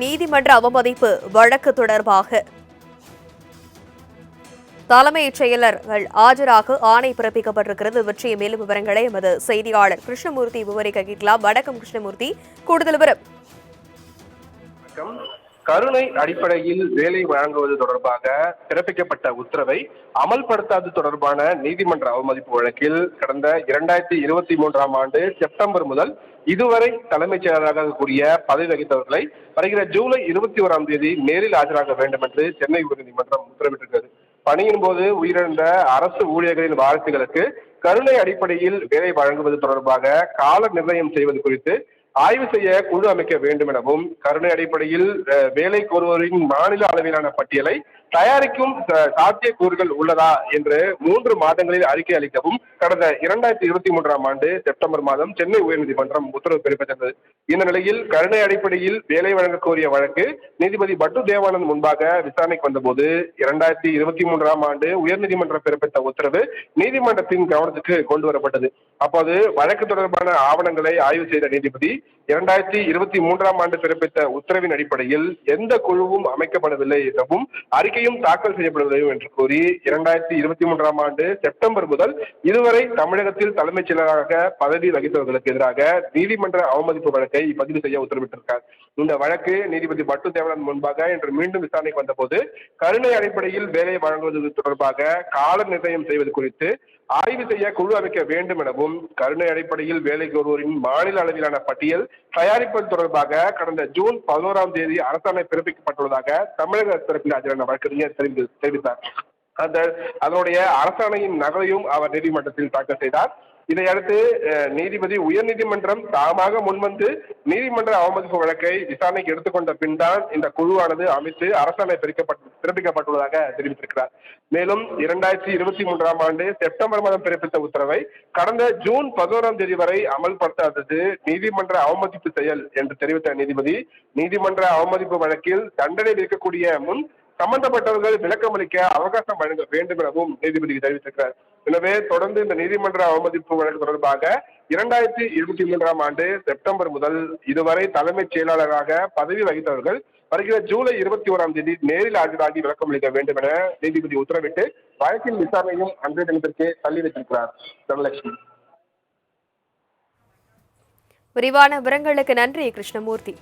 நீதிமன்ற அவமதிப்பு வழக்கு தொடர்பாக தலைமைச் செயலர்கள் ஆஜராக ஆணை பிறப்பிக்கப்பட்டிருக்கிறது. பற்றிய மேலும் விவரங்களை எமது செய்தியாளர் கிருஷ்ணமூர்த்தி விவரிக்க கேட்கலாம். வணக்கம் கிருஷ்ணமூர்த்தி, கூடுதல் விவரம். கருணை அடிப்படையில் வேலை வழங்குவது தொடர்பாக பிறப்பிக்கப்பட்ட உத்தரவை அமல்படுத்தாதது தொடர்பான நீதிமன்ற அவமதிப்பு வழக்கில் கடந்த 2023ஆம் ஆண்டு செப்டம்பர் முதல் இதுவரை தலைமைச் செயலராக கூடிய பதவி வகித்தவர்களை வருகிற ஜூலை 21ஆம் தேதி நேரில் ஆஜராக வேண்டும் என்று சென்னை உயர்நீதிமன்றம் உத்தரவிட்டிருக்கிறது. பணியின் போது உயிரிழந்த அரசு ஊழியர்களின் வாரிசுகளுக்கு கருணை அடிப்படையில் வேலை வழங்குவது தொடர்பாக கால நிர்ணயம் செய்வது குறித்து ஆய்வு செய்ய குழு அமைக்க வேண்டும் எனவும், கருணை அடிப்படையில் வேலை கோருவோரின் மாநில அளவிலான பட்டியலை தயாரிக்கும் சாத்தியக்கூறுகள் உள்ளதா என்று 3 மாதங்களில் அறிக்கை அளிக்கவும் கடந்த 2023ஆம் ஆண்டு செப்டம்பர் மாதம் சென்னை உயர்நீதிமன்றம் உத்தரவு பிறப்பித்தது. இந்த நிலையில் கருணை அடிப்படையில் வேலை வழங்க கோரிய வழக்கு நீதிபதி பட்டு தேவானந்த் முன்பாக விசாரணைக்கு வந்தபோது 2023ஆம் ஆண்டு உயர்நீதிமன்றம் பிறப்பித்த உத்தரவு நீதிமன்றத்தின் கவனத்துக்கு கொண்டு வரப்பட்டது. அப்போது வழக்கு தொடர்பான ஆவணங்களை ஆய்வு செய்த நீதிபதி 2023ஆம் ஆண்டு பிறப்பித்த உத்தரவின் அடிப்படையில் எந்த குழுவும் அமைக்கப்படவில்லை எனவும் அறிக்கையும் தாக்கல் செய்யப்படவில்லை என்று கூறி 2023ஆம் ஆண்டு செப்டம்பர் முதல் இதுவரை தமிழகத்தில் தலைமைச் செயலராக பதவி வகித்தவர்களுக்கு எதிராக நீதிமன்ற அவமதிப்பு வழக்கை பதிவு செய்ய உத்தரவிட்டிருக்கார். இந்த வழக்கு நீதிபதி பட்டு தேவனந்த் முன்பாக இன்று மீண்டும் விசாரணைக்கு வந்தபோது கருணை அடிப்படையில் வேலை வழங்குவது தொடர்பாக கால நிர்ணயம் செய்வது குறித்து ஆய்வு செய்ய குழு அமைக்க வேண்டும் எனவும், கருணை அடிப்படையில் வேலை கோருவோரின் மாநில அளவிலான பட்டியல் தயாரிப்பது தொடர்பாக கடந்த ஜூன் 11ஆம் தேதி அரசாணை பிறப்பிக்கப்பட்டுள்ளதாக தமிழக தரப்பில் ஆஜரான வழக்கறிஞர் தெரிவித்தார். அதனுடைய அரசாணையின் நகலையும் அவர் நீதிமன்றத்தில் தாக்கல் செய்தார். இதையடுத்து நீதிபதி உயர்நீதிமன்றம் தாமாக முன்வந்து நீதிமன்ற அவமதிப்பு வழக்கை விசாரணைக்கு எடுத்துக்கொண்ட பின் தான் இந்த குழுவானது அமைத்து அரசாணை பிறப்பிக்கப்பட்டுள்ளதாக தெரிவித்திருக்கிறார். மேலும் 2023ஆம் ஆண்டு செப்டம்பர் மாதம் பிறப்பித்த உத்தரவை கடந்த ஜூன் 11ஆம் தேதி வரை அமல்படுத்தாதது நீதிமன்ற அவமதிப்பு செயல் என்று தெரிவித்த நீதிபதி, நீதிமன்ற அவமதிப்பு வழக்கில் தண்டனை விதிக்கக்கூடிய முன் சம்பந்தப்பட்டவர்கள் விளக்கம் அளிக்க அவகாசம் வழங்க வேண்டும் எனவும் நீதிபதி தெரிவித்திருக்கிறார். எனவே தொடர்ந்து இந்த நீதிமன்ற அவமதிப்பு வழக்கு தொடர்பாக 2023ஆம் ஆண்டு செப்டம்பர் முதல் இதுவரை தலைமைச் செயலாளராக பதவி வகித்தவர்கள் வருகிற ஜூலை 21ஆம் தேதி நேரில் ஆஜராகி விளக்கம் அளிக்க வேண்டும் என நீதிபதி உத்தரவிட்டு வழக்கின் விசாரணையும் அன்றைய தினத்திற்கு தள்ளி வைத்திருக்கிறார். தனலட்சுமி. விரிவான விவரங்களுக்கு நன்றி கிருஷ்ணமூர்த்தி.